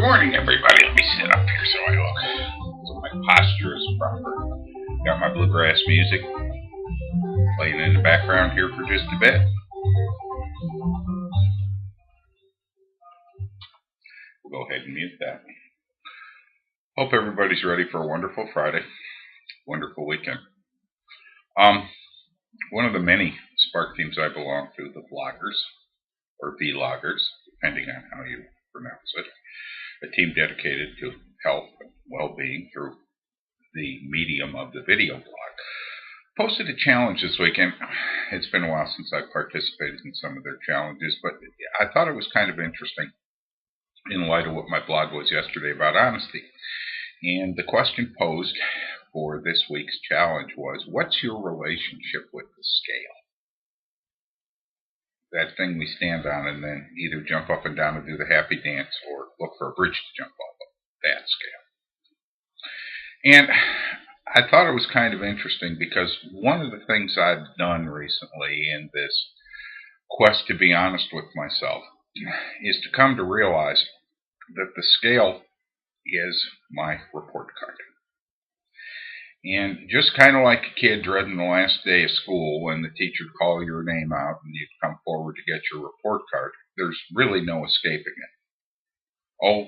morning, everybody. Let me sit up here so I look. So my posture is proper. Got my bluegrass music playing in the background here for just a bit. We'll go ahead and mute that. Hope everybody's ready for a wonderful Friday, wonderful weekend. One of the many Spark teams I belong to, the Vloggers, or Vloggers, depending on how you pronounce it, a team dedicated to health and well-being through the medium of the video blog, posted a challenge this weekend. It's been a while since I participated in some of their challenges, but I thought it was kind of interesting in light of what my blog was yesterday about honesty. And the question posed for this week's challenge was, what's your relationship with the scale? That thing we stand on and then either jump up and down and do the happy dance or look for a bridge to jump off of, that scale. And I thought it was kind of interesting because one of the things I've done recently in this quest to be honest with myself is to come to realize that the scale is my report card. And just kind of like a kid dreading the last day of school when the teacher would call your name out and you'd come forward to get your report card, there's really no escaping it. Oh,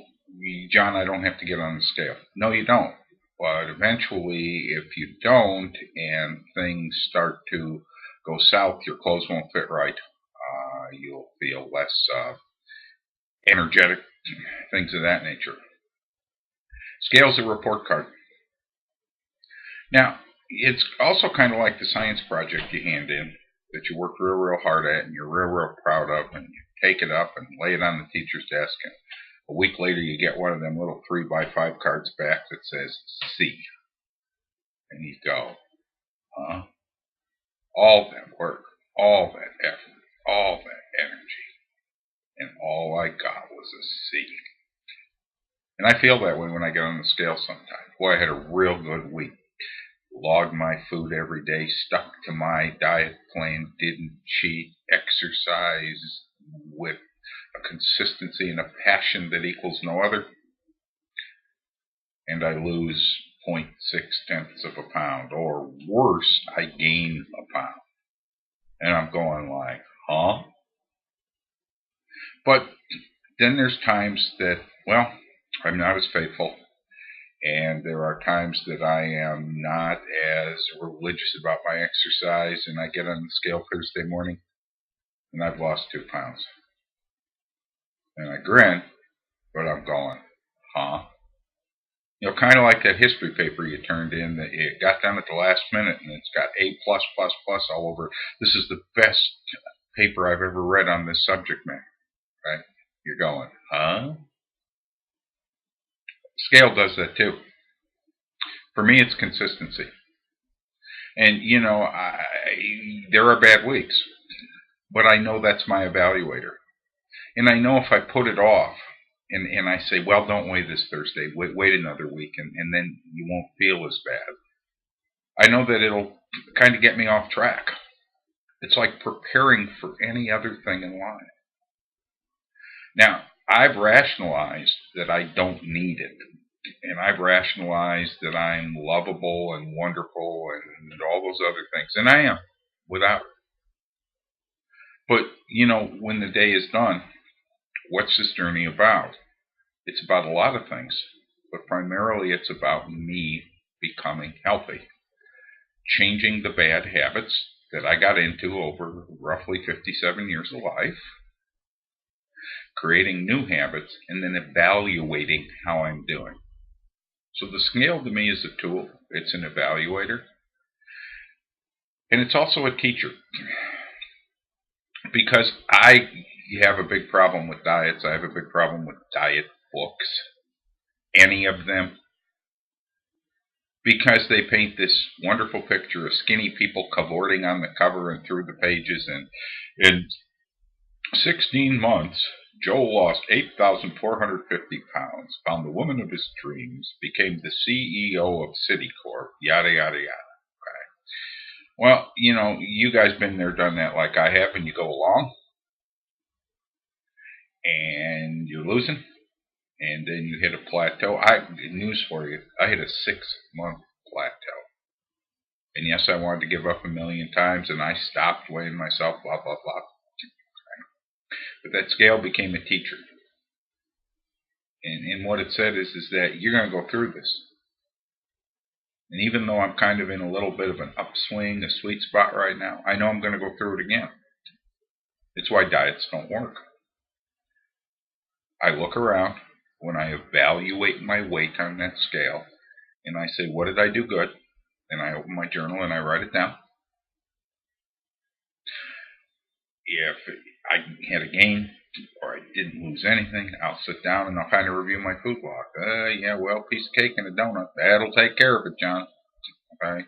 John, I don't have to get on the scale. No, you don't. But eventually, if you don't and things start to go south, your clothes won't fit right, you'll feel less energetic, things of that nature. Scale's a report card. Now, it's also kind of like the science project you hand in that you worked real hard at and you're real proud of, and you take it up and lay it on the teacher's desk, and a week later you get one of them little 3x5 cards back that says C. And you go, huh? All that work, all that effort, all that energy, and all I got was a C. And I feel that way when I get on the scale sometimes. Boy, I had a real good week. Logged my food every day, stuck to my diet plan, didn't cheat, exercise with a consistency and a passion that equals no other. And I lose 0.6 of a pound, or worse, I gain a pound. And I'm going like, huh? But then there's times that, well, I'm not as faithful. And there are times that I am not as religious about my exercise, and I get on the scale Thursday morning, and I've lost 2 pounds. And I grin, but I'm going, huh? You know, kind of like that history paper you turned in that it got done at the last minute, and it's got A+++ all over. This is the best paper I've ever read on this subject matter, right? You're going, huh? Scale does that too. For me, it's consistency. And, you know, there are bad weeks, but I know that's my evaluator. And I know if I put it off and I say, well, don't weigh this Thursday, wait another week, and then you won't feel as bad. I know that it'll kind of get me off track. It's like preparing for any other thing in life. Now, I've rationalized that I don't need it. And I've rationalized that I'm lovable and wonderful and all those other things. And I am, without it. But, you know, when the day is done, what's this journey about? It's about a lot of things. But primarily it's about me becoming healthy. Changing the bad habits that I got into over roughly 57 years of life. Creating new habits, and then evaluating how I'm doing. So the scale to me is a tool. It's an evaluator. And it's also a teacher. Because I have a big problem with diets. I have a big problem with diet books. Any of them. Because they paint this wonderful picture of skinny people cavorting on the cover and through the pages. And in 16 months, Joel lost 8,450 pounds, found the woman of his dreams, became the CEO of Citicorp, yada, yada, yada. Okay. Well, you know, you guys been there, done that like I have, and you go along, and you're losing, and then you hit a plateau. News for you, I hit a 6-month plateau. And yes, I wanted to give up a million times, and I stopped weighing myself, blah, blah, blah. But that scale became a teacher. And what it said is that you're going to go through this. And even though I'm kind of in a little bit of an upswing, a sweet spot right now, I know I'm going to go through it again. It's why diets don't work. I look around when I evaluate my weight on that scale, and I say, what did I do good? And I open my journal and I write it down. If I had a gain or I didn't lose anything, I'll sit down and I'll kind of review my food log. Yeah, well, piece of cake and a donut, that'll take care of it, John. Okay?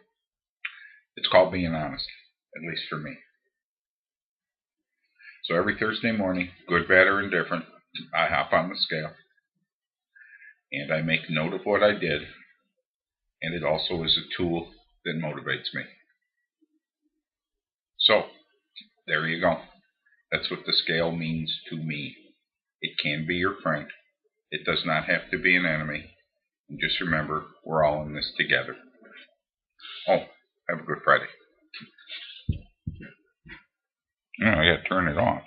It's called being honest, at least for me. So every Thursday morning, good, bad, or indifferent, I hop on the scale and I make note of what I did, and it also is a tool that motivates me. So, there you go. That's what the scale means to me. It can be your friend. It does not have to be an enemy. And just remember, we're all in this together. Oh, have a good Friday. I gotta turn it off.